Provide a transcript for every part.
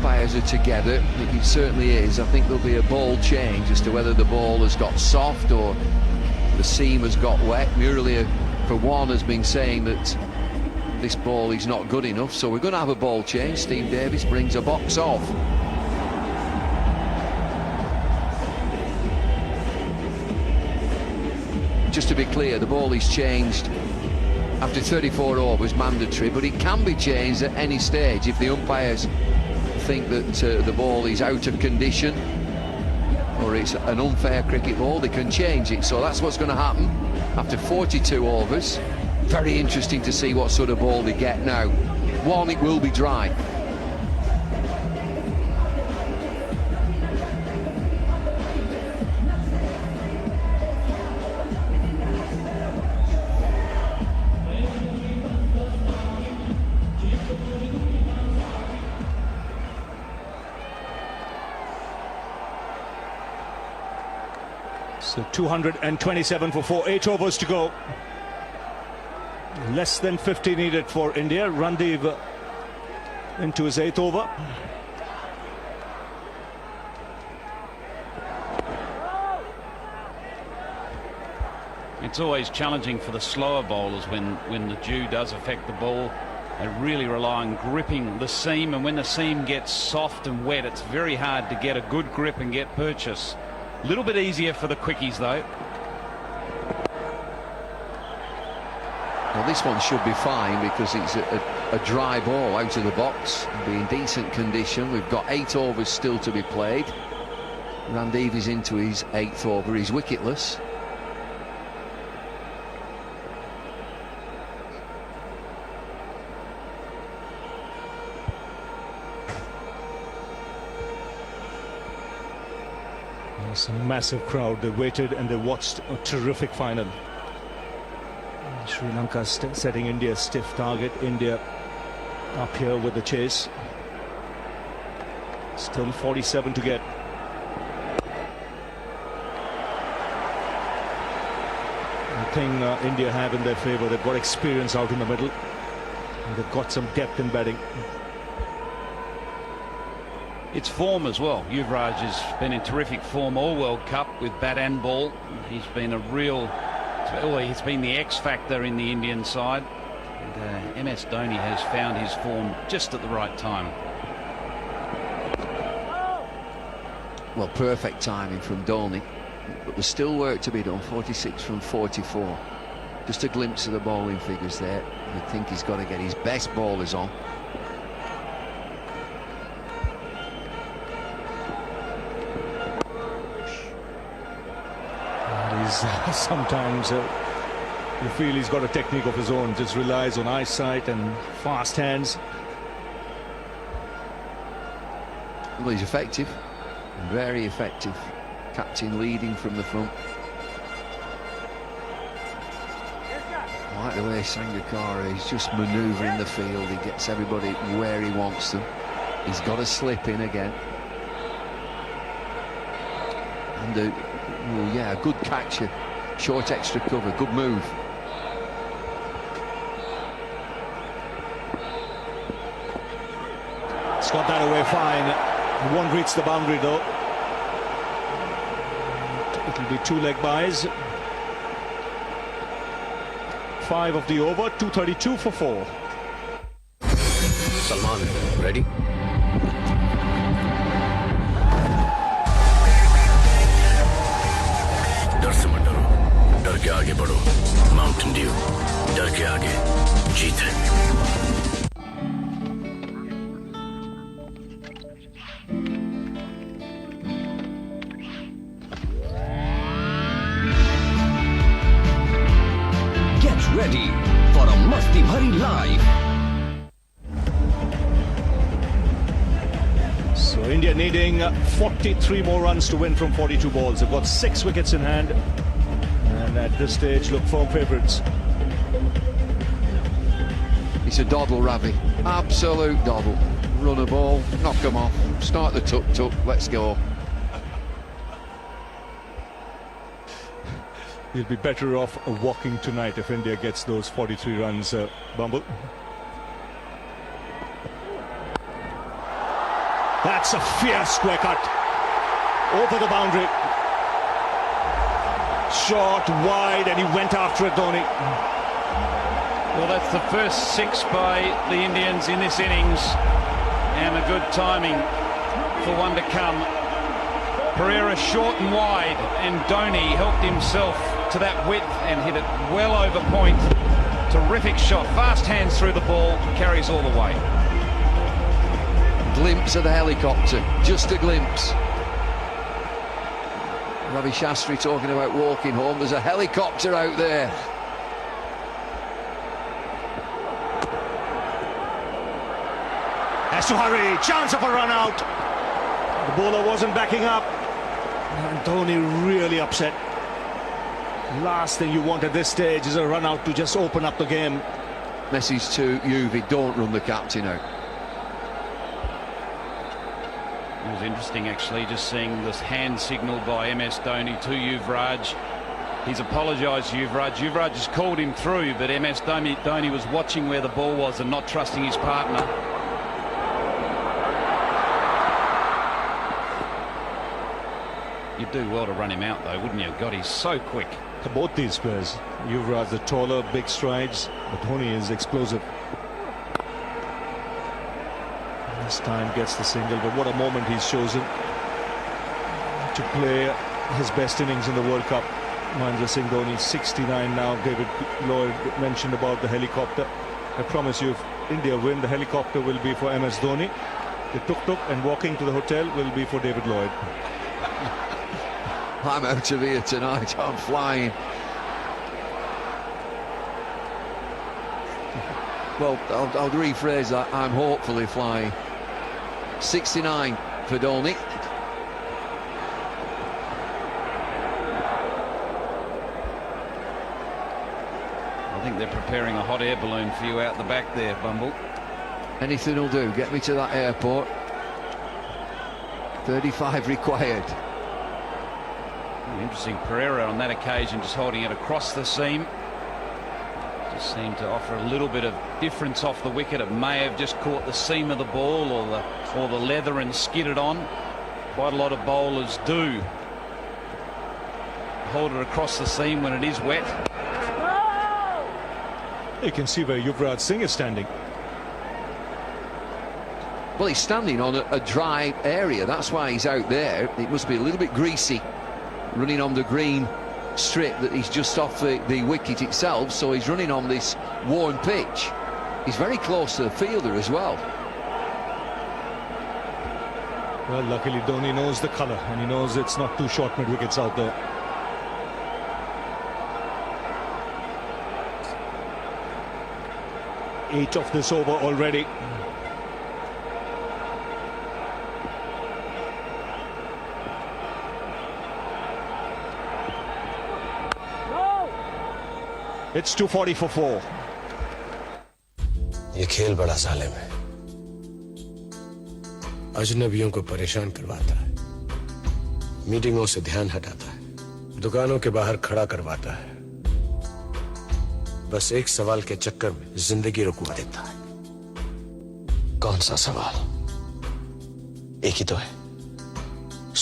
umpires are together. It certainly is. I think there'll be a ball change as to whether the ball has got soft or the seam has got wet. Murali, for one, has been saying that this ball is not good enough, so we're going to have a ball change. Steve Davis brings a box off. Just to be clear, the ball is changed after 34 overs, mandatory, but it can be changed at any stage if the umpires think that the ball is out of condition or it's an unfair cricket ball. They can change it, so that's what's going to happen after 42 overs. Very interesting to see what sort of ball they get now. One, it will be dry. So 227 for 4, 8 overs to go. Less than 50 needed for India. Randeep into his 8th over. It's always challenging for the slower bowlers when the dew does affect the ball. They really rely on gripping the seam, and when the seam gets soft and wet, it's very hard to get a good grip and get purchase. A little bit easier for the quickies though. Well, this one should be fine because it's a dry ball out of the box. It'll be in decent condition. We've got 8 overs still to be played. Randeep is into his 8th over. He's wicketless. It's a massive crowd. They waited and they watched a terrific final. Sri Lanka setting India a stiff target. India up here with the chase. Still 47 to get. The thing India have in their favour, they've got experience out in the middle, and they've got some depth in batting. It's form as well. Yuvraj has been in terrific form all World Cup with bat and ball. He's been a real, well, he's been the X factor in the Indian side. And MS Dhoni has found his form just at the right time. Well, perfect timing from Dhoni, but there's still work to be done. 46 from 44. Just a glimpse of the bowling figures there. I think he's got to get his best bowlers on. Sometimes you feel he's got a technique of his own, just relies on eyesight and fast hands. Well, he's effective, very effective. Captain leading from the front. I like the way Sangakkara is just manoeuvring the field. He gets everybody where he wants them. He's got to slip in again. And oh yeah, a good catcher. Short extra cover, good move. It's got that away fine. He won't reach the boundary though. It'll be 2 leg byes. 5 of the over, 232 for 4. Salman, ready? डर के आगे बढ़ो Mountain Dew डर के आगे जीत है Get ready for a Masti Bhari live. So India needing 43 more runs to win from 42 balls. They've got 6 wickets in hand. And at this stage, look for favourites. It's a doddle, Ravi. Absolute doddle. Run a ball, knock them off, start the tuk-tuk, let's go. You'll be better off walking tonight if India gets those 43 runs, Bumble. That's a fierce square cut. Over the boundary. Short, wide, and he went after it, Dhoni. Well, that's the first 6 by the Indians in this innings, and a good timing for one to come. Pereira short and wide, and Dhoni helped himself to that width and hit it well over point. Terrific shot, fast hands through the ball, carries all the way. Glimpse of the helicopter, just a glimpse. Ravi Shastri talking about walking home. There's a helicopter out there. Has to hurry, chance of a run out. The bowler wasn't backing up. And Dhoni really upset. Last thing you want at this stage is a run out to just open up the game. Message to Yuvi, don't run the captain out. It was interesting actually just seeing this hand signal by MS Dhoni to Yuvraj. He's apologised to Yuvraj. Yuvraj has called him through, but MS Dhoni was watching where the ball was and not trusting his partner. You'd do well to run him out though, wouldn't you? God, he's so quick. Both these players, Yuvraj the taller, big strides, but Dhoni is explosive. This time gets the single, but what a moment he's chosen to play his best innings in the World Cup. Mahendra Singh Dhoni, 69 now. David Lloyd mentioned about the helicopter. I promise you, if India win, the helicopter will be for MS Dhoni. The tuk-tuk and walking to the hotel will be for David Lloyd. I'm out of here tonight, I'm flying. Well, I'll rephrase that, I'm hopefully flying. 69 for Dhoni. I think they're preparing a hot air balloon for you out the back there, Bumble. Anything will do, get me to that airport. 35 required. Interesting, Pereira on that occasion just holding it across the seam. Just seemed to offer a little bit of difference off the wicket. It may have just caught the seam of the ball or the leather and skidded on. Quite a lot of bowlers do hold it across the seam when it is wet. You can see where Yuvraj Singh is standing. Well, he's standing on a dry area, that's why he's out there. It must be a little bit greasy running on the green strip that he's just off the wicket itself, so he's running on this worn pitch. He's very close to the fielder as well. Well, luckily Dhoni knows the colour and he knows it's not too short mid wickets out there. Eight of this over already. It's 240 for 4. ये खेल बड़ा जालिम है, अजनबियों को परेशान करवाता है, मीटिंगों से ध्यान हटाता है, दुकानों के बाहर खड़ा करवाता है, बस एक सवाल के चक्कर में जिंदगी रुकवा देता है। कौन सा सवाल? एक ही तो है,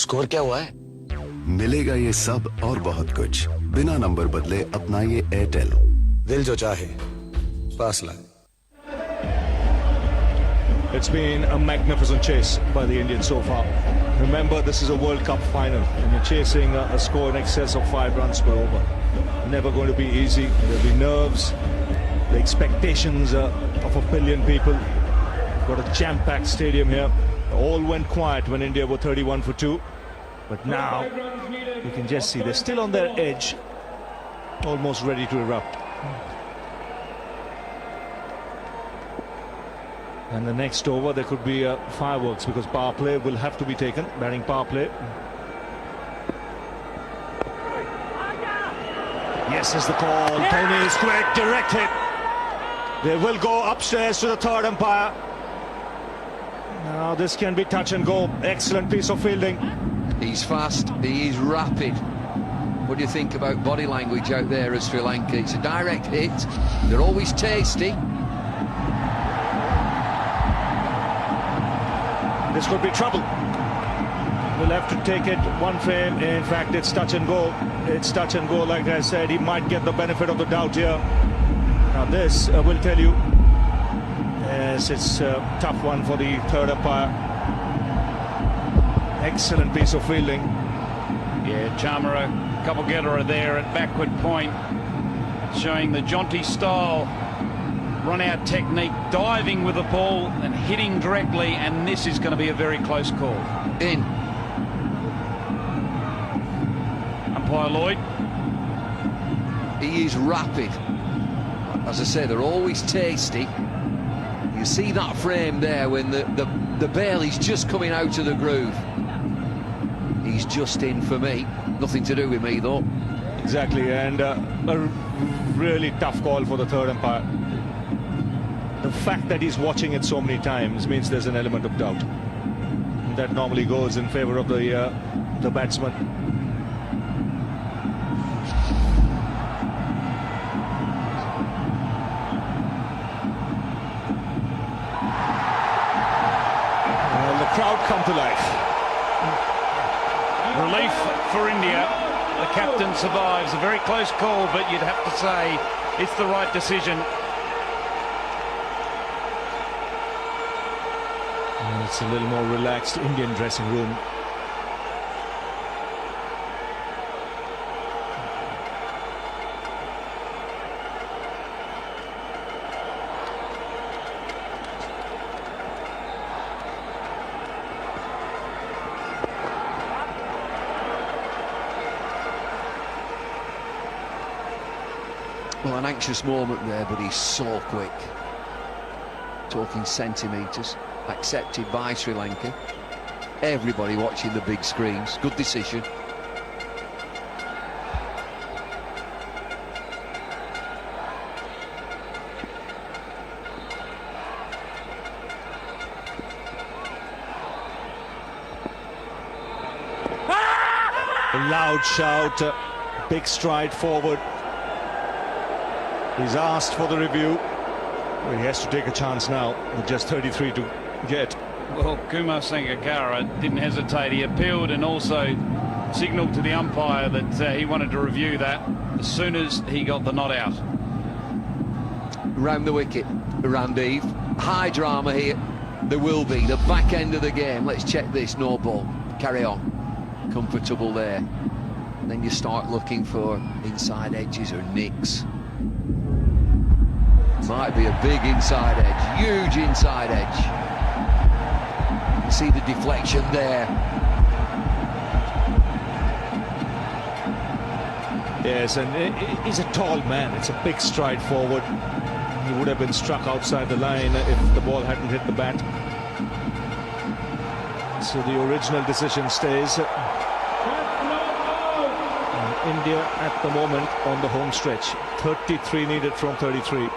स्कोर क्या हुआ है? मिलेगा ये सब और बहुत कुछ बिना नंबर बदले अपनाइए एयरटेल। दिल जो चाहे पास लाए। It's been a magnificent chase by the Indians so far. Remember, this is a World Cup final and you're chasing a score in excess of 5 runs per over. Never going to be easy. There'll be nerves, the expectations of a billion people. Got a jam-packed stadium here. All went quiet when India were 31 for 2. But now you can just see they're still on their edge, almost ready to erupt. And the next over there could be fireworks because power play will have to be taken, batting power play. Yes is the call. Dhoni is quick, direct hit. They will go upstairs to the third umpire. Now this can be touch and go. Excellent piece of fielding. He's fast, he is rapid. What do you think about body language out there as Sri Lanka? It's a direct hit, they're always tasty. This could be trouble. We'll have to take it one frame. In fact, it's touch and go. It's touch and go, like I said. He might get the benefit of the doubt here. Now this, will tell you, yes, it's a tough one for the third umpire. Excellent piece of fielding. Yeah, Chamara, Kabulgera there at backward point, showing the jaunty style, run-out technique, diving with the ball and hitting directly, and this is going to be a very close call. In. Umpire Lloyd. He is rapid. As I say, they're always tasty. You see that frame there when the bail is just coming out of the groove. He's just in for me. Nothing to do with me, though. Exactly, and a really tough call for the third umpire. The fact that he's watching it so many times means there's an element of doubt. That normally goes in favor of the batsman. Well, the crowd come to life. Relief for India. The captain survives. A very close call, but you'd have to say it's the right decision. And it's a little more relaxed Indian dressing room. Well, an anxious moment there, but he's so quick. Talking centimetres, accepted by Sri Lanka. Everybody watching the big screens. Good decision. A loud shout, big stride forward. He's asked for the review. Well, he has to take a chance now with just 33 to get. Well, Kumar Sangakkara didn't hesitate. He appealed and also signalled to the umpire that he wanted to review that as soon as he got the not out. Round the wicket, Randeep. High drama here. There will be. The back end of the game. Let's check this. No ball. Carry on. Comfortable there. And then you start looking for inside edges or nicks. Might be a big inside edge, huge inside edge. You see the deflection there. Yes, and he's a tall man. It's a big stride forward. He would have been struck outside the line if the ball hadn't hit the bat. So the original decision stays. And India at the moment on the home stretch. 33 needed from 33.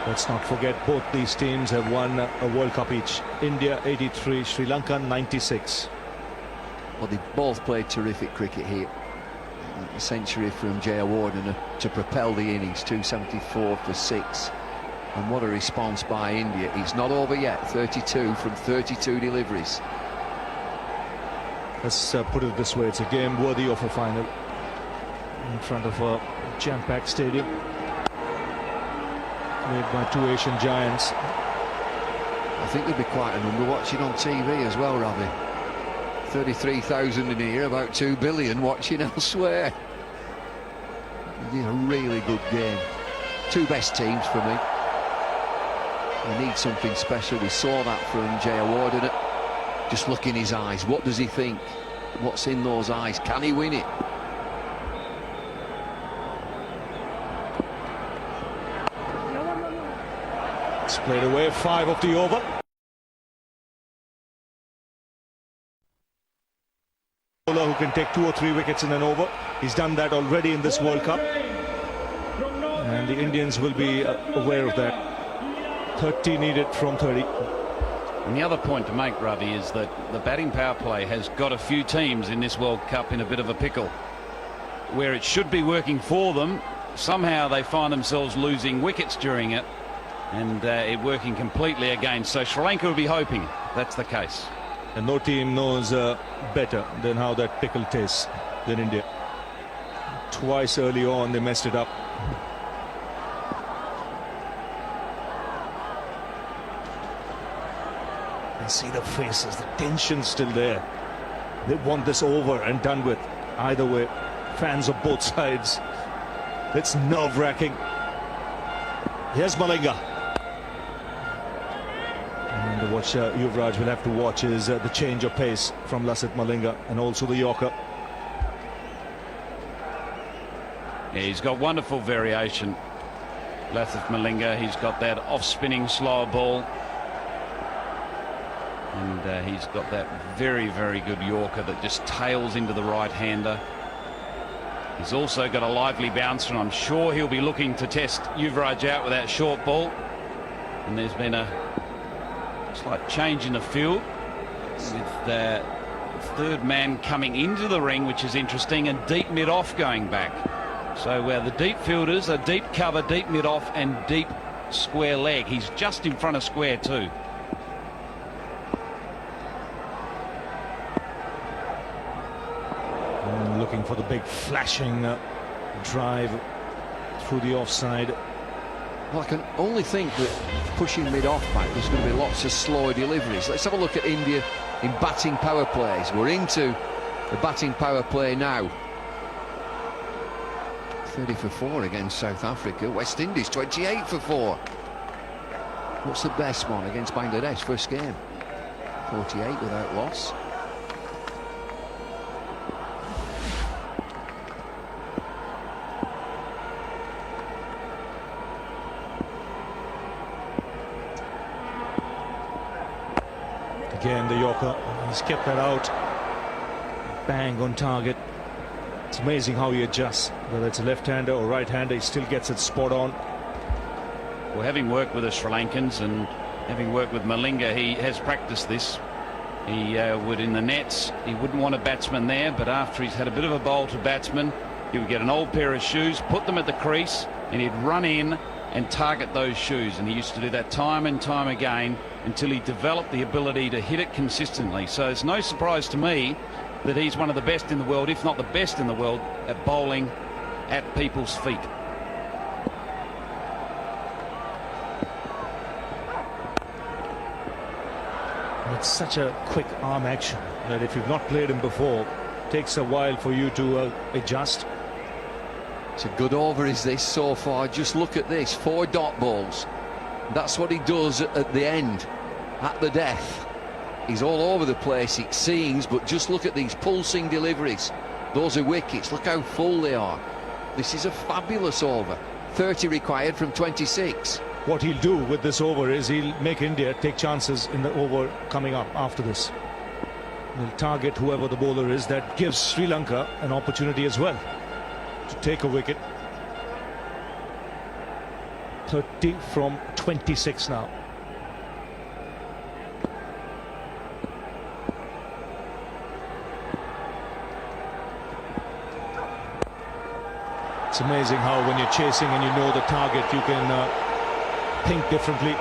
Let's not forget both these teams have won a World Cup each. India 83, Sri Lanka 96. Well, they both played terrific cricket here. A century from Jayawardene to propel the innings, 274 for 6. And what a response by India. It's not over yet, 32 from 32 deliveries. Let's put it this way, it's a game worthy of a final in front of a jam-packed stadium. Made by two Asian giants. I think there'd be quite a number watching on TV as well, Ravi. 33,000 in here, about 2 billion watching elsewhere. It's a really good game. Two best teams for me. We need something special. We saw that from Jayawardene. Just look in his eyes. What does he think? What's in those eyes? Can he win it? Played away, 5 of the over. Who can take 2 or 3 wickets in an over. He's done that already in this World Cup. And the Indians will be aware of that. 30 needed from 30. And the other point to make, Ravi, is that the batting power play has got a few teams in this World Cup in a bit of a pickle. Where it should be working for them, somehow they find themselves losing wickets during it, and it working completely against. So Sri Lanka will be hoping that's the case. And no team knows better than how that pickle tastes than India. Twice early on they messed it up. And see the faces, the tension still there. They want this over and done with. Either way, fans of both sides. It's nerve-wracking. Here's Malinga. And what Yuvraj will have to watch is the change of pace from Lasith Malinga, and also the Yorker. Yeah, he's got wonderful variation, Lasith Malinga. He's got that off-spinning slower ball, and he's got that very, very good Yorker that just tails into the right-hander. He's also got a lively bouncer, and I'm sure he'll be looking to test Yuvraj out with that short ball. And there's been a slight change in the field with the third man coming into the ring, which is interesting, and deep mid-off going back. So the deep fielders are deep cover, deep mid-off and deep square leg. He's just in front of square too. And looking for the big flashing drive through the offside. Well, I can only think that pushing mid-off back, there's going to be lots of slow deliveries. Let's have a look at India in batting power plays. We're into the batting power play now. 30 for 4 against South Africa. West Indies 28 for 4. What's the best one against Bangladesh? First game. 48 without loss. Again, the Yorker, he's kept that out. Bang on target. It's amazing how he adjusts, whether it's a left-hander or right-hander, he still gets it spot on. Well, having worked with the Sri Lankans and having worked with Malinga, he has practiced this. He would, in the nets, he wouldn't want a batsman there, but after he's had a bit of a bowl to batsman, he would get an old pair of shoes, put them at the crease, and he'd run in and target those shoes. And he used to do that time and time again until he developed the ability to hit it consistently. So it's no surprise to me that he's one of the best in the world, if not the best in the world, at bowling at people's feet. It's such a quick arm action that if you've not played him before, it takes a while for you to adjust. It's a good over, is this so far? Just look at this, 4 dot balls. That's what he does at the end, at the death. He's all over the place, it seems, but just look at these pulsing deliveries. Those are wickets. Look how full they are. This is a fabulous over. 30 required from 26. What he'll do with this over is he'll make India take chances in the over coming up after this. He'll target whoever the bowler is. That gives Sri Lanka an opportunity as well to take a wicket. 30 from 26 now. It's amazing how when you're chasing and you know the target, you can think differently.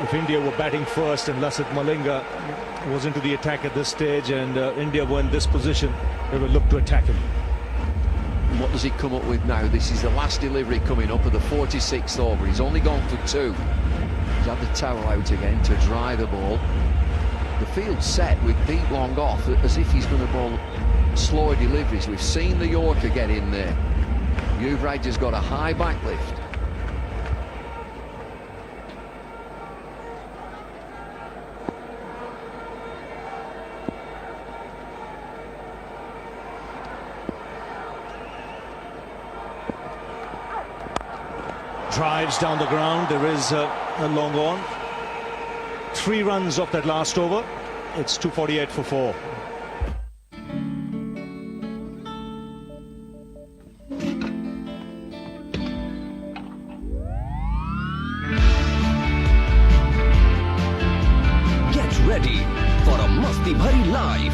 If India were batting first and Lasith Malinga was into the attack at this stage and India were in this position, they would look to attack him. And what does he come up with now? This is the last delivery coming up at the 46th over. He's only gone for 2. He's had the towel out again to dry the ball. The field's set with deep long off, as if he's going to bowl slower deliveries. We've seen the Yorker get in there. Yuvraj has got a high back lift. Drives down the ground. There is a long on. 3 runs off that last over. It's 248 for 4. मस्ती भरी life.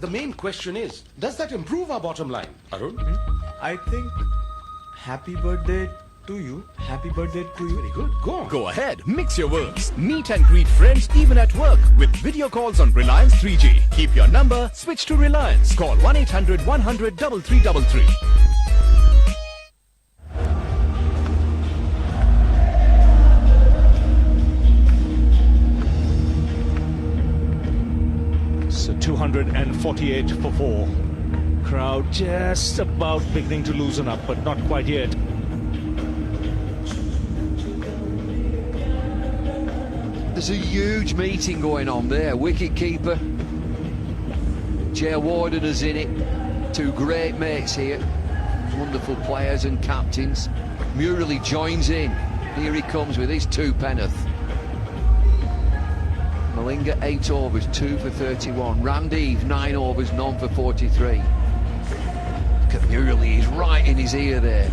The main question is, does that improve our bottom line? Arun? I think happy birthday to you. Happy birthday to you. Very good. Go on. Go ahead, mix your words. Meet and greet friends even at work with video calls on Reliance 3G. Keep your number, switch to Reliance. Call 1-800-100-3333. So 248 for 4. Crowd just about beginning to loosen up, but not quite yet. There's a huge meeting going on there. Wicket-keeper Jay Warden is in it. Two great mates here. Wonderful players and captains. Murali joins in. Here he comes with his 2 penn'orth. Malinga 8 overs, 2 for 31. Randeep 9 overs, none for 43. Look at Murali, he's right in his ear there.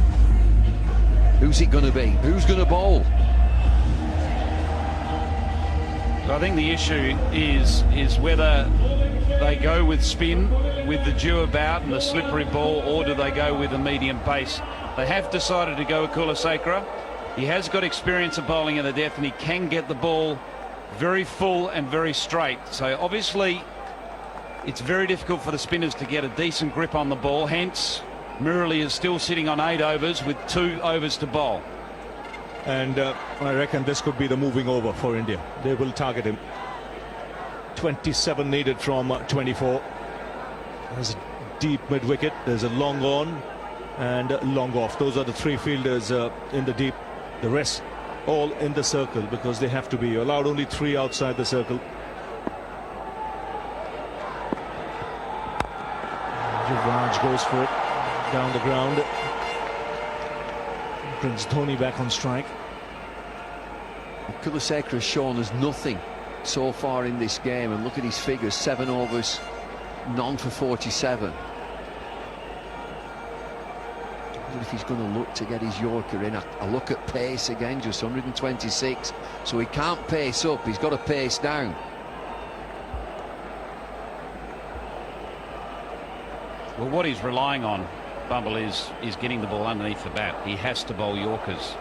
Who's it going to be? Who's going to bowl? I think the issue is whether they go with spin with the dew about and the slippery ball, or do they go with a medium pace. They have decided to go with Kulasekara. He has got experience of bowling in the death, and he can get the ball very full and very straight. So obviously it's very difficult for the spinners to get a decent grip on the ball. Hence Murali is still sitting on 8 overs with 2 overs to bowl. And I reckon this could be the moving over for India. They will target him. 27 needed from 24. There's a deep mid-wicket. There's a long on and long off. Those are the 3 fielders in the deep. The rest all in the circle, because they have to be. You're allowed only 3 outside the circle. Yuvraj goes for it down the ground. Brings Dhoni back on strike. Kulasekara has shown us nothing so far in this game, and look at his figures: 7 overs, none for 47. I wonder if he's going to look to get his Yorker in. A look at pace again, just 126, so he can't pace up, he's got to pace down. Well, what he's relying on, Bumble, is getting the ball underneath the bat. He has to bowl Yorkers.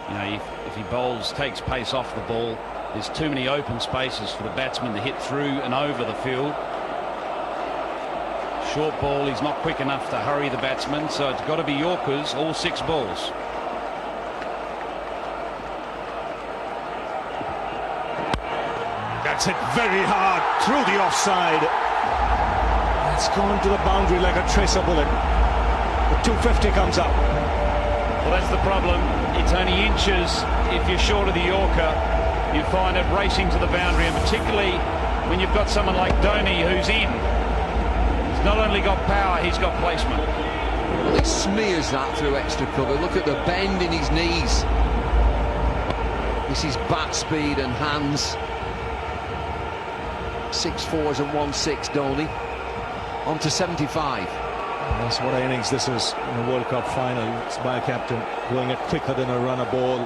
You know, if he bowls, takes pace off the ball, there's too many open spaces for the batsman to hit through and over the field. Short ball, he's not quick enough to hurry the batsman, so it's got to be Yorkers, all 6 balls. That's hit very hard through the offside. It's gone to the boundary like a tracer bullet. The 250 comes up. Well, that's the problem. It's only inches. If you're short of the Yorker, you find it racing to the boundary, and particularly when you've got someone like Dhoni who's in. He's not only got power, he's got placement. Well, he smears that through extra cover. Look at the bend in his knees. This is bat speed and hands. 6 4s and 1 6, Dhoni. On to 75. That's what an innings this is in a World Cup final. It's by a captain going it quicker than a runner ball.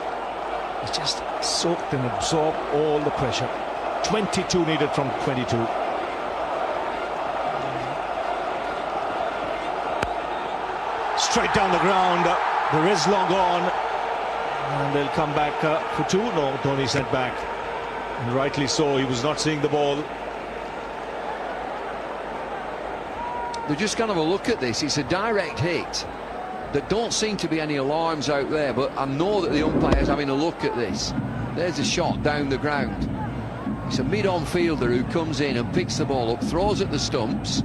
It's just soaked and absorbed all the pressure. 22 needed from 22. Straight down the ground. There is long on, and they'll come back for 2. No, Dhoni sent back, and rightly so. He was not seeing the ball. They're just going to have a look at this. It's a direct hit. There don't seem to be any alarms out there, but I know that the umpire's having a look at this. There's a shot down the ground. It's a mid-on fielder who comes in and picks the ball up, throws at the stumps.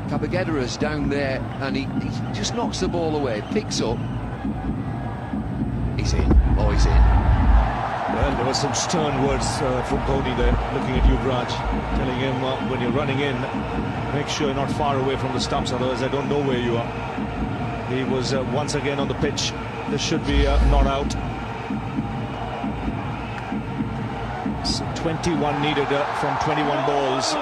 Kabagedera's down there, and he just knocks the ball away, picks up. He's in. Oh, he's in. Well, there were some stern words from Dhoni there, looking at Yuvraj, telling him when you're running in, make sure you're not far away from the stumps, otherwise I don't know where you are. He was once again on the pitch. This should be not out. So 21 needed from 21 balls.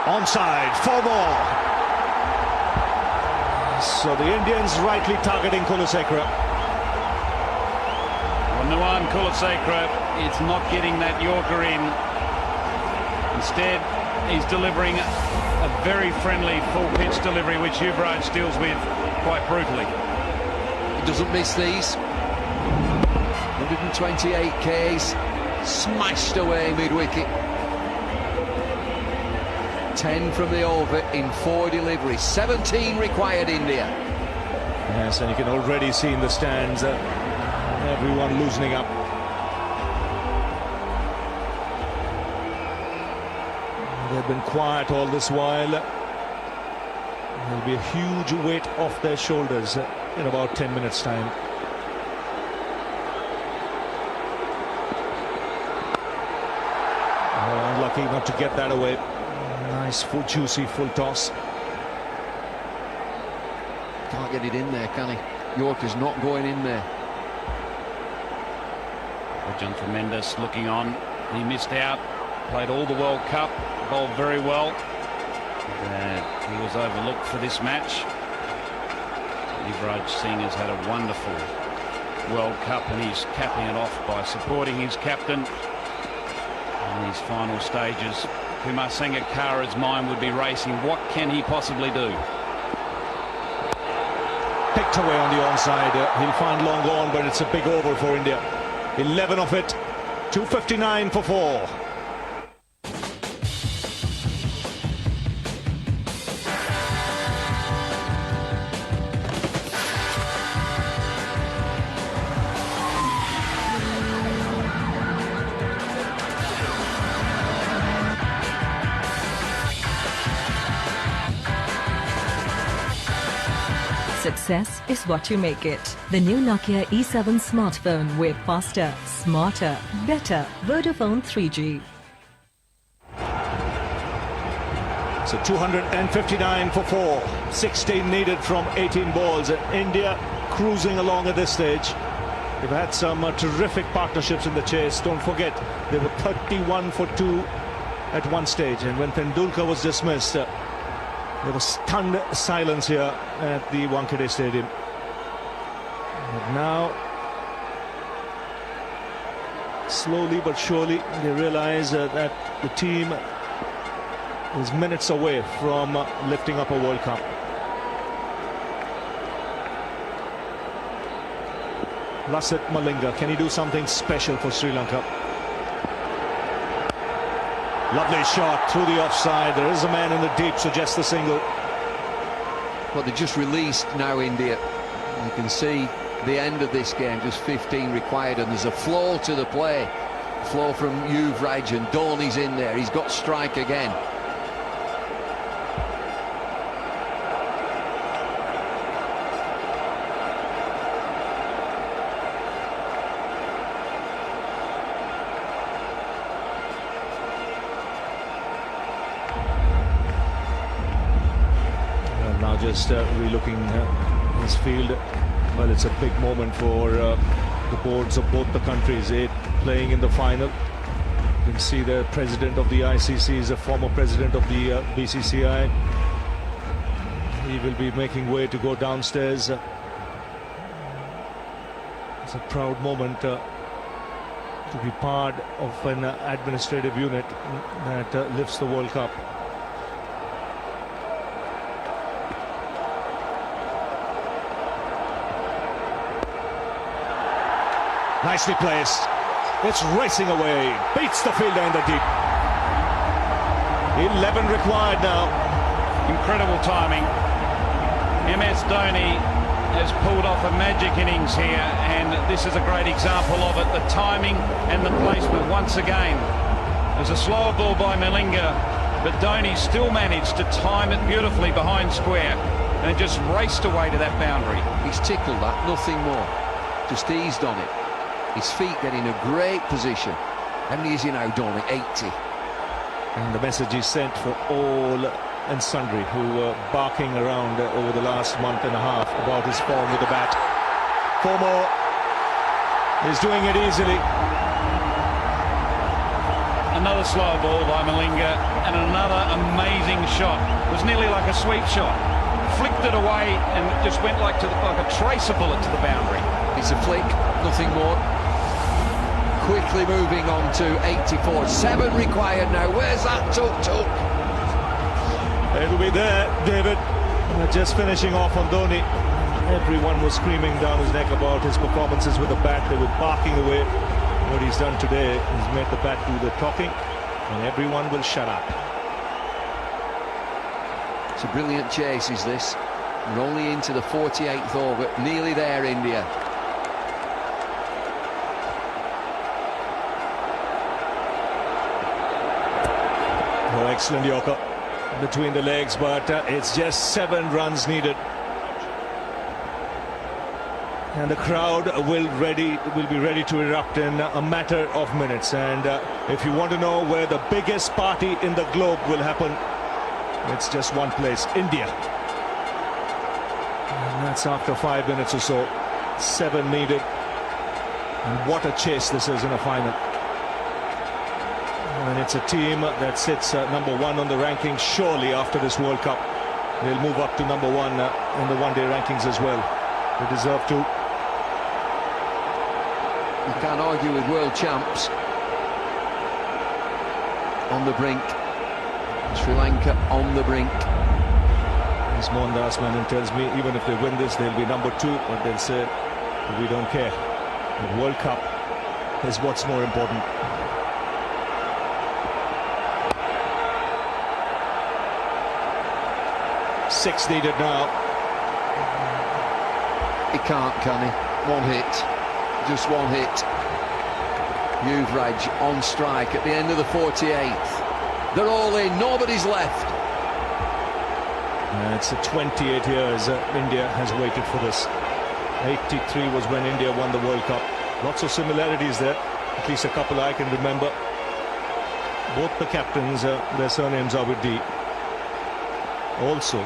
Onside, 4 more. So the Indians rightly targeting Kulasekara. Well, Nuwan Kulasekara is not getting that Yorker in. Instead, he's delivering a very friendly full pitch delivery, which Yuvraj deals with quite brutally. He doesn't miss these. 128 Ks, smashed away mid-wicket. 10 from the over in 4 deliveries. 17 required, India. Yes, and you can already see in the stands everyone loosening up. They've been quiet all this while. There'll be a huge weight off their shoulders in about 10 minutes' time. Oh, unlucky not to get that away. Nice, full, juicy, full toss. Can't get it in there, can he? Yorker's not going in there. John Tremendous looking on. He missed out. Played all the World Cup. Bowled very well. He was overlooked for this match. Yuvraj Singh has had a wonderful World Cup, and he's capping it off by supporting his captain in these final stages. Kumar Sangakkara's mind would be racing. What can he possibly do? Picked away on the onside. He'll find long on, but it's a big over for India. 11 of it. 259 for 4. Success is what you make it. The new Nokia E7 smartphone with faster, smarter, better Vodafone 3G. So 259 for 4. 16 needed from 18 balls. India cruising along at this stage. They've had some terrific partnerships in the chase. Don't forget, they were 31 for 2 at one stage. And when Tendulkar was dismissed, there was stunned silence here at the Wankhede Stadium. But now, slowly but surely, they realize that the team is minutes away from lifting up a World Cup. Lasith Malinga, can he do something special for Sri Lanka? Lovely shot through the offside. There is a man in the deep, suggests the single. Well, they just released now, India. You can see the end of this game, just 15 required, and there's a flow to the play. Flow from Yuvraj, and Dhoni's in there. He's got strike again. Now just re-looking his field. Well, it's a big moment for the boards of both the countries. 8 playing in the final. You can see the president of the ICC is a former president of the BCCI. He will be making way to go downstairs. It's a proud moment to be part of an administrative unit that lifts the World Cup. Nicely placed. It's racing away. Beats the fielder in the deep. 11 required now. Incredible timing. MS Dhoni has pulled off a magic innings here, and this is a great example of it. The timing and the placement once again. There's a slower ball by Malinga, but Dhoni still managed to time it beautifully behind square, and it just raced away to that boundary. He's tickled that, nothing more. Just eased on it. His feet get in a great position. How many is he now, Dhoni? 80. And the message is sent for all and sundry who were barking around over the last month and a half about his form with the bat. 4 more. He's doing it easily. Another slower ball by Malinga, and another amazing shot. It was nearly like a sweep shot. Flicked it away and it just went like a tracer bullet to the boundary. It's a flick, nothing more. Quickly moving on to 84. 7 required now. Where's that tuk-tuk? It'll be there, David. Just finishing off on Dhoni. Everyone was screaming down his neck about his performances with the bat. They were barking away. What he's done today is made the bat do the talking, and everyone will shut up. It's a brilliant chase, is this? We're only into the 48th over. Nearly there, India. Oh, excellent Yorker between the legs, but it's just 7 runs needed. And the crowd will be ready to erupt in a matter of minutes. And if you want to know where the biggest party in the globe will happen, it's just one place: India. And that's after 5 minutes or so. 7 needed. And what a chase this is in a final. And it's a team that sits number 1 on the rankings. Surely after this World Cup, they'll move up to number 1 in the one-day rankings as well. They deserve to. You can't argue with world champs. On the brink. Sri Lanka on the brink. As Mohandas Menon tells me, even if they win this, they'll be number 2, but they'll say, we don't care. The World Cup is what's more important. Six needed now. He can't, can he? One hit. Just one hit. Yuvraj on strike at the end of the 48th. They're all in. Nobody's left. It's 28 years India has waited for this. 83 was when India won the World Cup. Lots of similarities there. At least a couple I can remember. Both the captains, their surnames are with D. Also,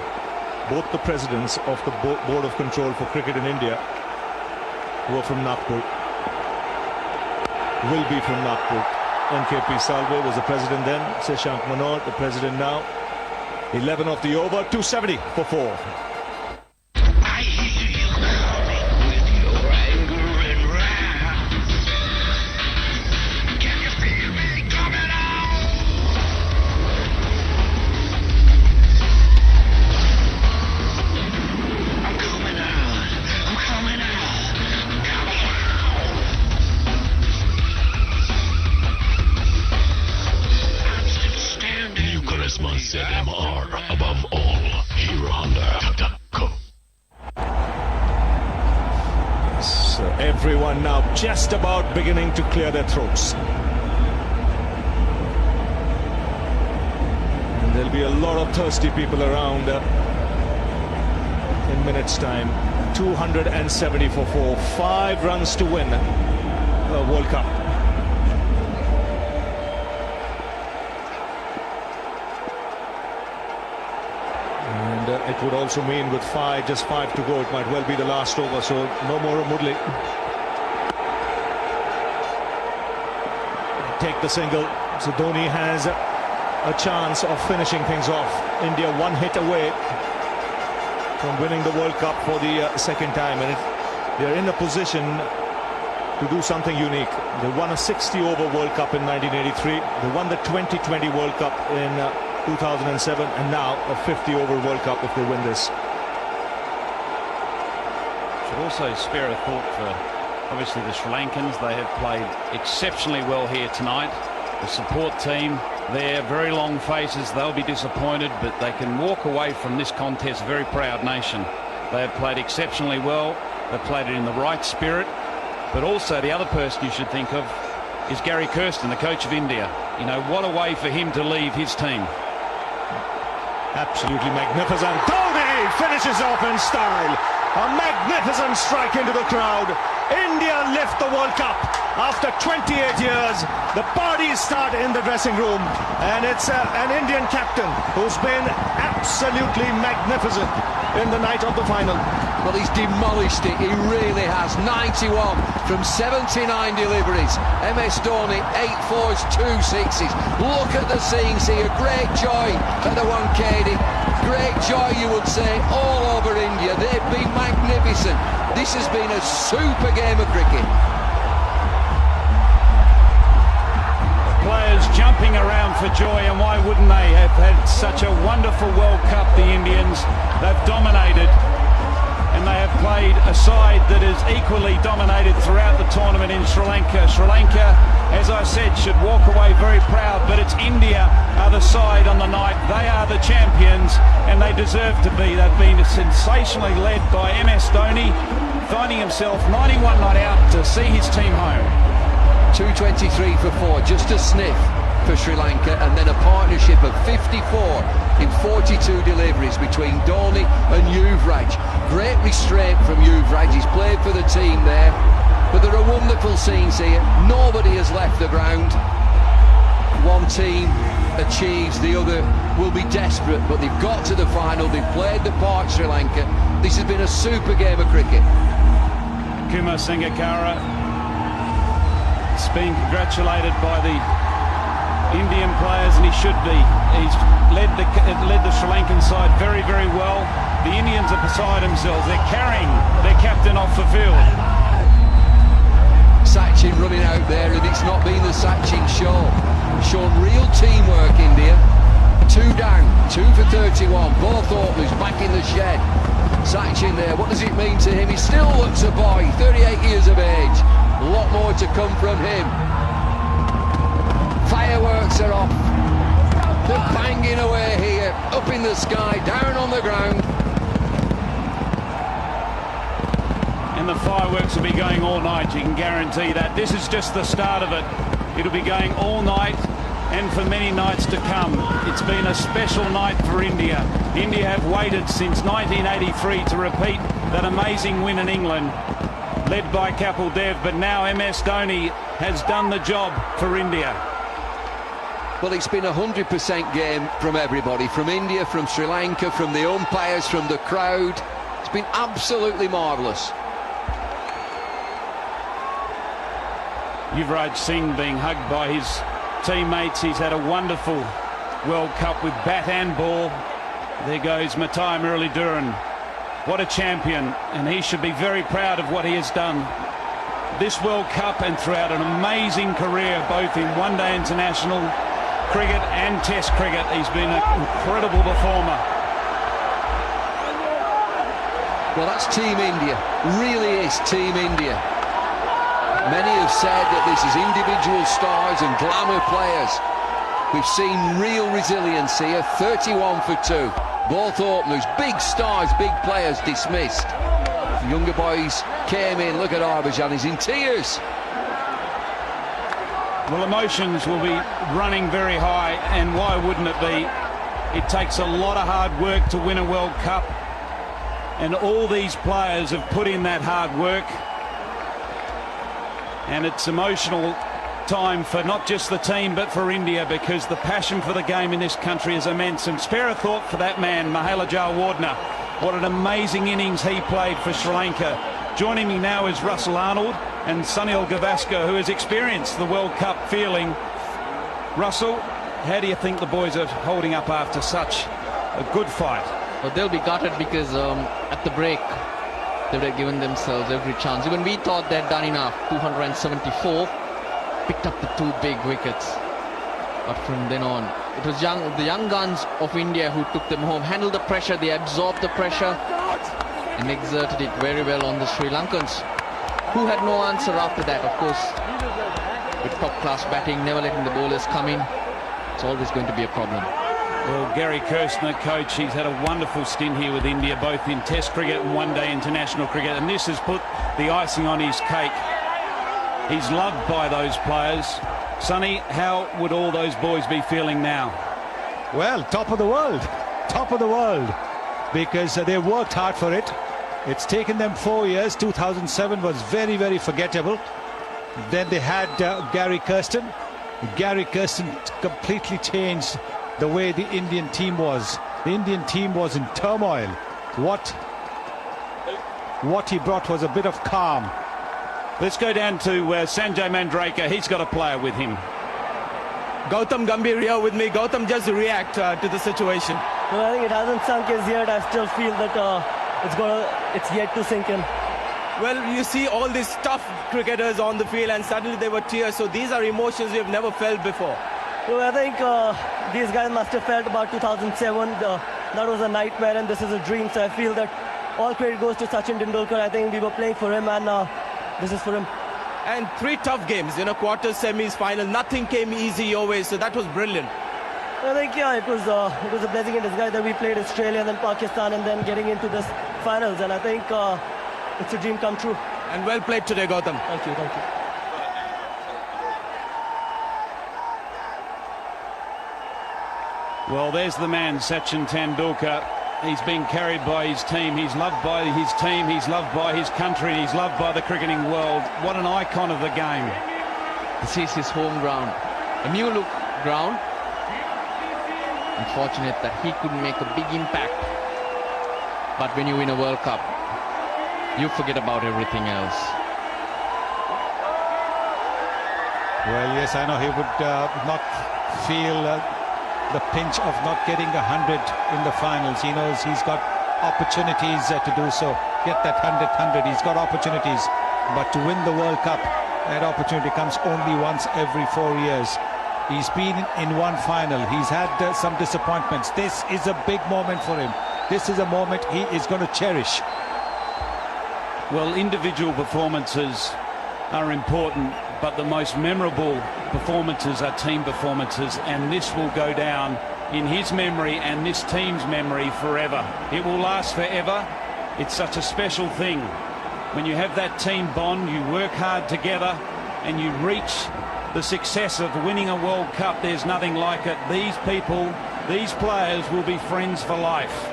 both the presidents of the Board of Control for Cricket in India were from Nagpur. Will be from Nagpur. NKP Salve was the president then. Shashank Manor, the president now. 11 off the over, 270 for 4. I hear you coming with your anger and wrath. Can you feel me coming out? I'm coming out. I'm coming out. I'm coming out. I'm still standing. Charisma said MR above all. Hero Honda. Go. So everyone now just about beginning to clear their throats. And there'll be a lot of thirsty people around in minutes time. 270 for 4. 5 runs to win a World Cup. And it would also mean with just 5 to go, it might well be the last over, so no more of Mudley. Take the single, so Dhoni has a chance of finishing things off. India 1 hit away from winning the World Cup for the second time, and they're in a position to do something unique. They won a 60-over World Cup in 1983, they won the 2020 World Cup in 2007, and now a 50-over World Cup if they win this. Should also spare a thought for obviously the Sri Lankans. They have played exceptionally well here tonight. The support team there, very long faces. They'll be disappointed, but they can walk away from this contest very proud nation. They have played exceptionally well. They've played it in the right spirit. But also the other person you should think of is Gary Kirsten, the coach of India. You know, what a way for him to leave his team. Absolutely magnificent. Dhoni finishes off in style. A magnificent strike into the crowd. India lift the World Cup After 28 years, the parties start in the dressing room, and it's an Indian captain who's been absolutely magnificent in the night of the final. Well, he's demolished it, he really has. 91 from 79 deliveries. MS Dhoni, 8 fours, 2 sixes. Look at the scenes here, great joy at the Wankhede. Great joy, you would say, all over India. They've been magnificent. This has been a super game of cricket. Players jumping around for joy, and why wouldn't they have had such a wonderful World Cup, the Indians. They've dominated, and they have played a side that is equally dominated throughout the tournament in Sri Lanka. Sri Lanka, as I said, should walk away very proud, but it's India are the side on the night. They are the champions, and they deserve to be. They've been sensationally led by MS Dhoni, finding himself 91 not out to see his team home. 223 for 4, just a sniff for Sri Lanka, and then a partnership of 54 in 42 deliveries between Dhoni and Yuvraj. Great restraint from Yuvraj, he's played for the team there, but there are wonderful scenes here. Nobody has left the ground. One team achieves, the other will be desperate, but they've got to the final, they've played the part, Sri Lanka. This has been a super game of cricket. Kumar Sangakkara is being congratulated by the Indian players, and he should be. He's led the Sri Lankan side very, very well. The Indians are beside themselves. They're carrying their captain off the field. Sachin running out there, and it's not been the Sachin show. Shown real teamwork, India. 2 down, 2 for 31. Both openers back in the shed. Sachin there, what does it mean to him? He still looks a boy, 38 years of age. A lot more to come from him. Fireworks are off. They're banging away here, up in the sky, down on the ground. And the fireworks will be going all night, you can guarantee that. This is just the start of it. It'll be going all night and for many nights to come. It's been a special night for India. India have waited since 1983 to repeat that amazing win in England, led by Kapil Dev, but now MS Dhoni has done the job for India. Well, it's been a 100% game from everybody, from India, from Sri Lanka, from the umpires, from the crowd. It's been absolutely marvellous. Yuvraj Singh being hugged by his teammates. He's had a wonderful World Cup with bat and ball. There goes Matai Muralidharan. What a champion, and he should be very proud of what he has done this World Cup and throughout an amazing career, both in one-day international cricket and Test cricket. He's been an incredible performer. Well, that's Team India, really is Team India. Many have said that this is individual stars and glamour players. We've seen real resilience here, 31 for 2. Both openers, big stars, big players dismissed. Younger boys came in, look at Harbhajan, he's in tears. Well, emotions will be running very high, and why wouldn't it be? It takes a lot of hard work to win a World Cup, and all these players have put in that hard work. And it's emotional time for not just the team but for India, because the passion for the game in this country is immense. And spare a thought for that man, Mahela Jayawardene. What an amazing innings he played for Sri Lanka. Joining me now is Russell Arnold and Sunil Gavaskar, who has experienced the World Cup feeling. Russell, how do you think the boys are holding up after such a good fight? Well, they'll be gutted because at the break they would have given themselves every chance. Even we thought they'd done enough. 274, picked up the 2 big wickets. But from then on, it was the young guns of India who took them home, handled the pressure, they absorbed the pressure and exerted it very well on the Sri Lankans, who had no answer after that. Of course, with top-class batting, never letting the bowlers come in, it's always going to be a problem. Well, Gary Kirshner, coach, he's had a wonderful stint here with India, both in Test cricket and one-day international cricket, and this has put the icing on his cake. He's loved by those players. Sonny, how would all those boys be feeling now? Well, top of the world, because they worked hard for it. It's taken them 4 years. 2007 was very, very forgettable. Then they had Gary Kirsten. Gary Kirsten completely changed the way the Indian team was. The Indian team was in turmoil. What he brought was a bit of calm. Let's go down to Sanjay Mandraker. He's got a player with him. Gautam Gambhir here with me. Gautam, just react to the situation. Well, I think it hasn't sunk as yet. I still feel that it's yet to sink in. Well, you see all these tough cricketers on the field and suddenly there were tears. So these are emotions we've never felt before. Well, I think these guys must have felt about 2007. That was a nightmare and this is a dream. So I feel that all credit goes to Sachin Tendulkar. I think we were playing for him and this is for him. And 3 tough games, quarters, semis, final. Nothing came easy your way. So that was brilliant. I think, yeah, it was a blessing in disguise that we played Australia, then Pakistan, and then getting into this finals. And I think it's a dream come true. And well played today, Gautam. Thank you, thank you. Well, there's the man, Sachin Tendulkar. He's been carried by his team. He's loved by his team. He's loved by his country. He's loved by the cricketing world. What an icon of the game. This is his home ground. A new look ground. Unfortunate that he couldn't make a big impact. But when you win a World Cup, you forget about everything else. Well, yes, I know he would not feel the pinch of not getting 100 in the finals. He knows he's got opportunities to do so. Get that 100. He's got opportunities. But to win the World Cup, that opportunity comes only once every 4 years. He's been in one final. He's had some disappointments. This is a big moment for him. This is a moment he is going to cherish. Well, individual performances are important, but the most memorable performances are team performances, and this will go down in his memory and this team's memory forever. It will last forever. It's such a special thing. When you have that team bond, you work hard together and you reach the success of winning a World Cup. There's nothing like it. These people, these players will be friends for life.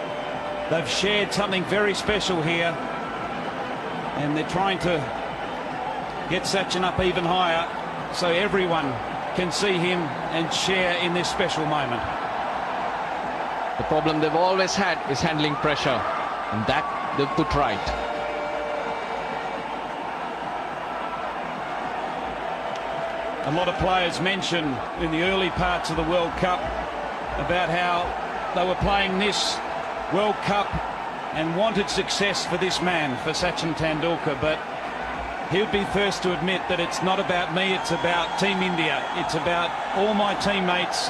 They've shared something very special here, and they're trying to get Sachin up even higher so everyone can see him and share in this special moment. The problem they've always had is handling pressure, and that they've put right. A lot of players mentioned in the early parts of the World Cup about how they were playing this World Cup and wanted success for this man, for Sachin Tendulkar, but he'll be first to admit that it's not about me, it's about Team India. It's about all my teammates,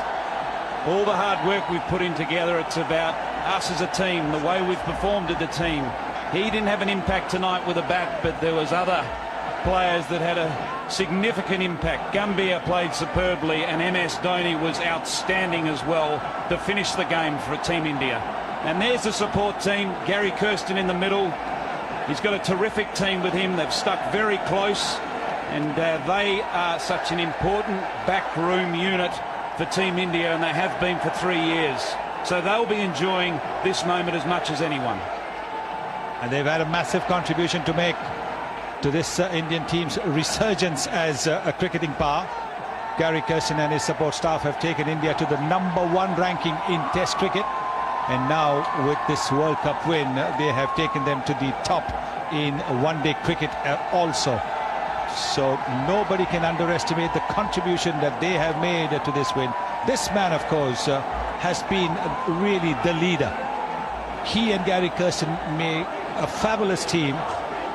all the hard work we've put in together. It's about us as a team, the way we've performed as a team. He didn't have an impact tonight with a bat, but there was other players that had a significant impact. Gambhir played superbly, and MS Dhoni was outstanding as well to finish the game for Team India. And there's the support team, Gary Kirsten in the middle. He's got a terrific team with him. They've stuck very close, and they are such an important backroom unit for Team India, and they have been for 3 years. So they'll be enjoying this moment as much as anyone. And they've had a massive contribution to make to this Indian team's resurgence as a cricketing power. Gary Kirsten and his support staff have taken India to the #1 ranking in Test cricket. And now with this World Cup win, they have taken them to the top in one-day cricket also. So nobody can underestimate the contribution that they have made to this win. This man, of course, has been really the leader. He and Gary Kirsten made a fabulous team.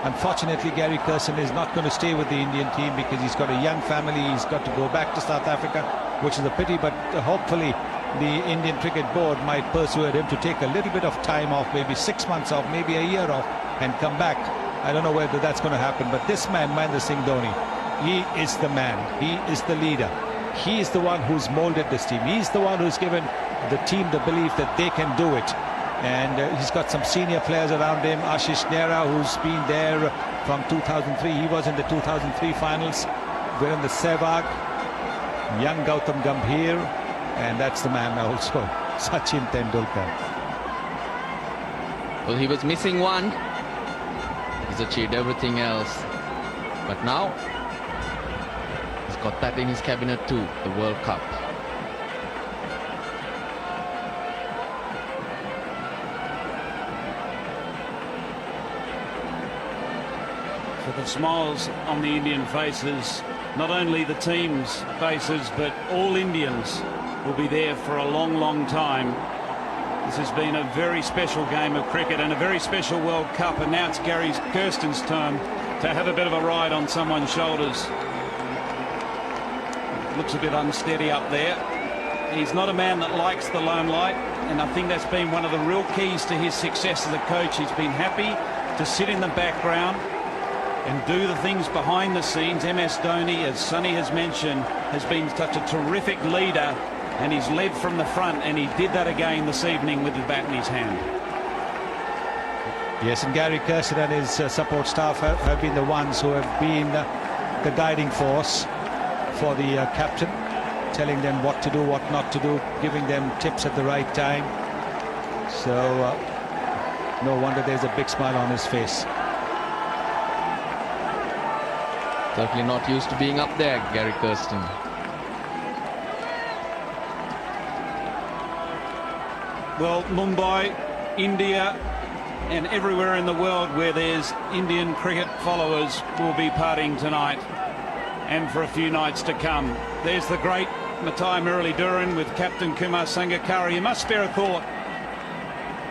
Unfortunately, Gary Kirsten is not going to stay with the Indian team because he's got a young family. He's got to go back to South Africa, which is a pity, but hopefully the Indian Cricket Board might persuade him to take a little bit of time off, maybe 6 months off, maybe a year off, and come back. I don't know whether that's going to happen, but this man, Mahendra Singh Dhoni, he is the man. He is the leader. He is the one who's molded this team. He's the one who's given the team the belief that they can do it. And he's got some senior players around him. Ashish Nehra, who's been there from 2003. He was in the 2003 finals. Virendra Sehwag, young Gautam Gambhir, and that's the man also, Sachin Tendulkar. Well, he was missing one. He's achieved everything else. But now, got that in his cabinet too, the World Cup. For the smiles on the Indian faces, not only the team's faces, but all Indians will be there for a long, long time. This has been a very special game of cricket and a very special World Cup, and now it's Gary Kirsten's turn to have a bit of a ride on someone's shoulders. Looks a bit unsteady up there. He's not a man that likes the limelight, and I think that's been one of the real keys to his success as a coach. He's been happy to sit in the background and do the things behind the scenes. MS Dhoni, as Sonny has mentioned, has been such a terrific leader, and he's led from the front, and he did that again this evening with the bat in his hand. Yes, and Gary Kirsten and his support staff have been the ones who have been the guiding force for the captain, telling them what to do, what not to do, giving them tips at the right time. So no wonder there's a big smile on his face. Certainly not used to being up there, Gary Kirsten. Well, Mumbai, India, and everywhere in the world where there's Indian cricket followers will be partying tonight and for a few nights to come. There's the great Matai Muralidharan with Captain Kumar Sangakkara. You must spare a thought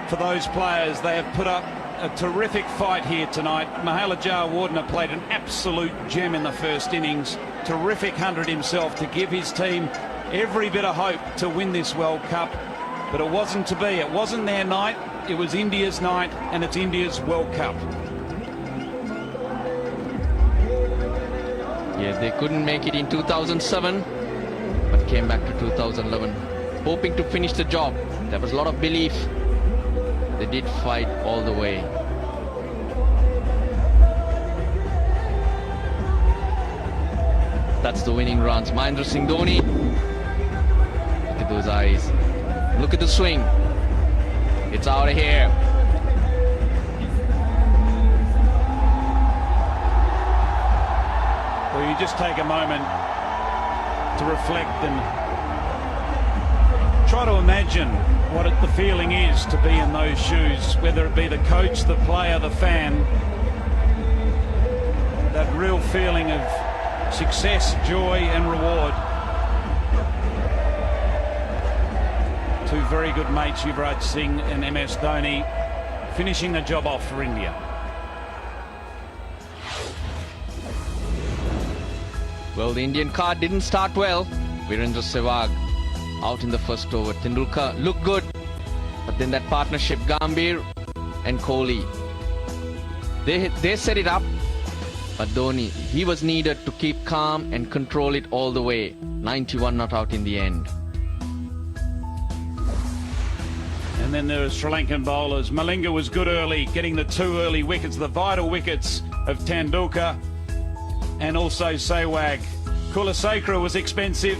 for those players. They have put up a terrific fight here tonight. Mahela Jayawardene played an absolute gem in the first innings. Terrific 100 himself to give his team every bit of hope to win this World Cup. But it wasn't to be. It wasn't their night. It was India's night, and it's India's World Cup. Yeah, they couldn't make it in 2007, but came back to 2011, hoping to finish the job. There was a lot of belief. They did fight all the way. That's the winning runs. Mahendra Singh Dhoni. Look at those eyes. Look at the swing. It's out of here. Well, you just take a moment to reflect and try to imagine what the feeling is to be in those shoes, whether it be the coach, the player, the fan. That real feeling of success, joy and reward. Two very good mates, Yuvraj Singh and MS Dhoni, finishing the job off for India. Well, the Indian card didn't start well. Virendra Sehwag out in the first over. Tendulkar looked good, but then that partnership, Gambhir and Kohli, they set it up, but Dhoni, he was needed to keep calm and control it all the way. 91 not out in the end. And then there are Sri Lankan bowlers. Malinga was good early, getting the two early wickets, the vital wickets of Tendulkar and also Sehwag. Kulasekara was expensive,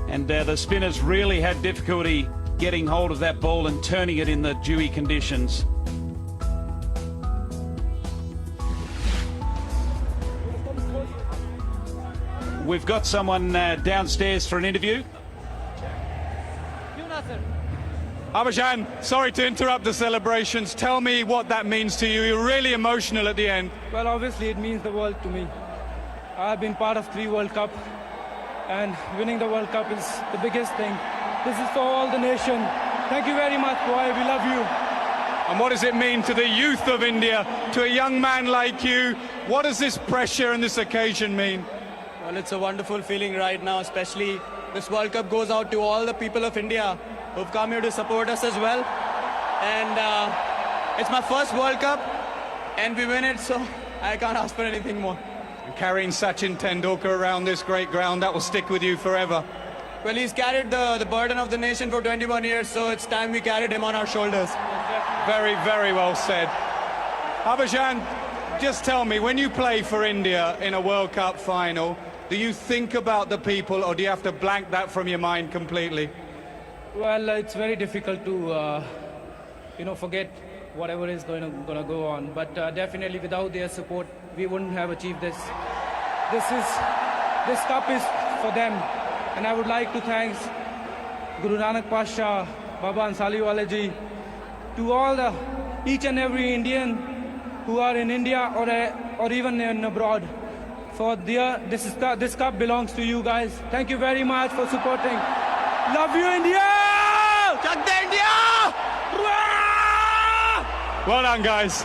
and the spinners really had difficulty getting hold of that ball and turning it in the dewy conditions. We've got someone downstairs for an interview. Abhijit, sorry to interrupt the celebrations. Tell me what that means to you. You're really emotional at the end. Well, obviously it means the world to me. I've been part of 3 World Cup, and winning the World Cup is the biggest thing. This is for all the nation. Thank you very much, boy. We love you. And what does it mean to the youth of India, to a young man like you? What does this pressure and this occasion mean? Well, it's a wonderful feeling right now, especially this World Cup goes out to all the people of India who've come here to support us as well. And it's my first World Cup, and we win it, so I can't ask for anything more. And carrying Sachin Tendulkar around this great ground, that will stick with you forever. Well, he's carried the burden of the nation for 21 years, so it's time we carried him on our shoulders. Very, very well said. Abhijit, just tell me, when you play for India in a World Cup final, do you think about the people, or do you have to blank that from your mind completely? Well, it's very difficult to, forget whatever is going to go on. But definitely without their support, we wouldn't have achieved this. This cup is for them. And I would like to thank Guru Nanak Pasha, Baba Ansali Wale ji, to all each and every Indian who are in India or even in abroad. For this cup belongs to you guys. Thank you very much for supporting. Love you, India! Chak de India! Well done, guys.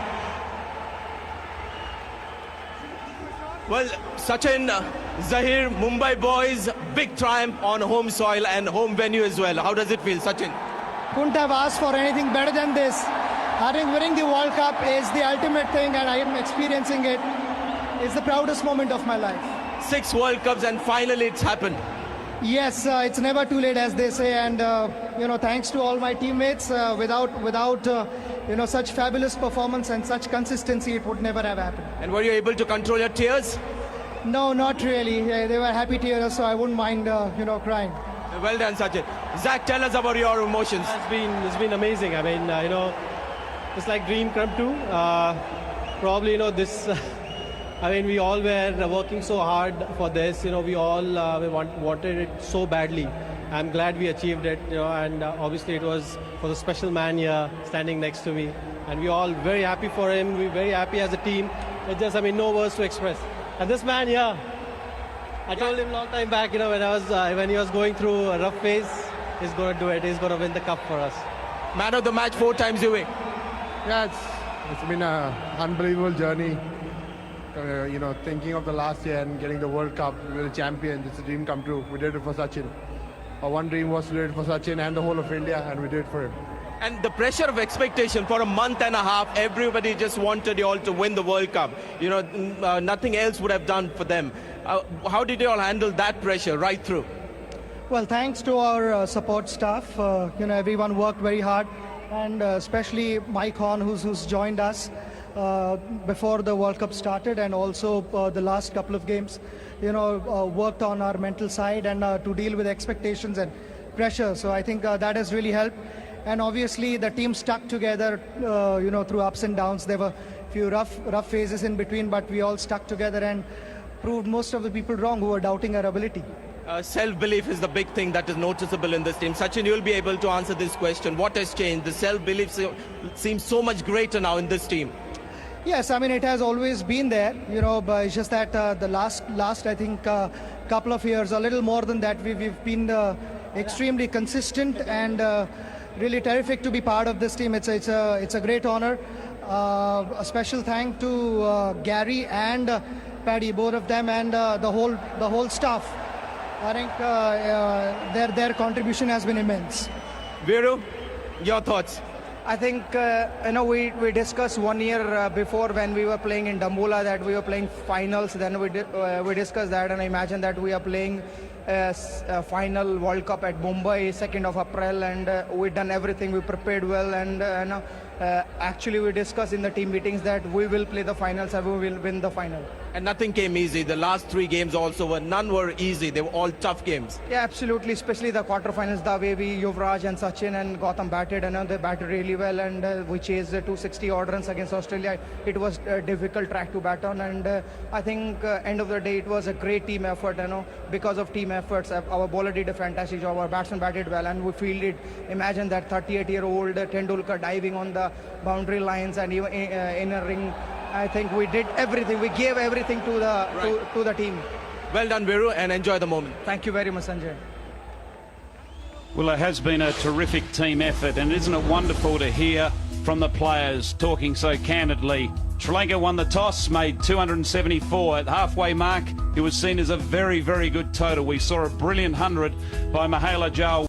Well, Sachin, Zahir, Mumbai boys, big triumph on home soil and home venue as well. How does it feel, Sachin? Couldn't have asked for anything better than this. I think winning the World Cup is the ultimate thing, and I am experiencing it. It's the proudest moment of my life. 6 World Cups and finally it's happened. Yes, it's never too late, as they say, and thanks to all my teammates. Without such fabulous performance and such consistency, it would never have happened. And were you able to control your tears? No, not really. They were happy tears, so I wouldn't mind, crying. Well done, Sachin. Zach, tell us about your emotions. It's been amazing. I mean, it's like dream come true. Probably, this. I mean, we all were working so hard for this. We all wanted it so badly. I'm glad we achieved it. And obviously it was for the special man here standing next to me. And we all very happy for him. We're very happy as a team. It's just, no words to express. And this man here, I told him a long time back, when he was going through a rough phase, he's going to do it. He's going to win the cup for us. Man of the match 4 times you win. Yeah, it's been an unbelievable journey. Thinking of the last year and getting the World Cup, we were the champions. It's a dream come true. We did it for Sachin. Our one dream was to do it for Sachin and the whole of India, and we did it for him. And the pressure of expectation for a month and a half, everybody just wanted you all to win the World Cup. Nothing else would have done for them. How did you all handle that pressure right through? Well, thanks to our support staff. Everyone worked very hard, and especially Mike Horn, who's joined us before the World Cup started, and also the last couple of games, worked on our mental side and to deal with expectations and pressure. So I think that has really helped. And obviously the team stuck together, through ups and downs. There were a few rough phases in between, but we all stuck together and proved most of the people wrong who were doubting our ability. Self-belief is the big thing that is noticeable in this team. Sachin, you'll be able to answer this question. What has changed? The self-belief seems so much greater now in this team. Yes, I mean, it has always been there, but it's just that the last I think, couple of years, a little more than that, we've been extremely consistent and really terrific to be part of this team. It's a great honor. A special thank to Gary and Paddy, both of them, and the whole staff. I think their contribution has been immense. Viru, your thoughts? I think, we discussed 1 year before when we were playing in Dambola that we were playing finals. Then we discussed that, and I imagine that we are playing a final World Cup at Mumbai, 2nd of April, and we've done everything. We prepared well, and actually we discussed in the team meetings that we will play the finals and we will win the final. And nothing came easy. The last 3 games also none were easy. They were all tough games. Yeah, absolutely. Especially the quarterfinals, the way Yuvraj and Sachin and Gautam batted, they batted really well, and we chased 260 odd runs against Australia. It was a difficult track to bat on, and I think end of the day it was a great team effort. Because of team efforts, our bowler did a fantastic job. Our batsman batted well, and we fielded. Imagine that 38-year-old Tendulkar diving on the boundary lines and even in a ring. I think we did everything. We gave everything to the team. Well done, Viru, and enjoy the moment. Thank you very much, Sanjay. Well, it has been a terrific team effort, and isn't it wonderful to hear from the players talking so candidly. Sri Lanka won the toss, made 274 at halfway mark. It was seen as a very, very good total. We saw a brilliant 100 by Mahela Jal.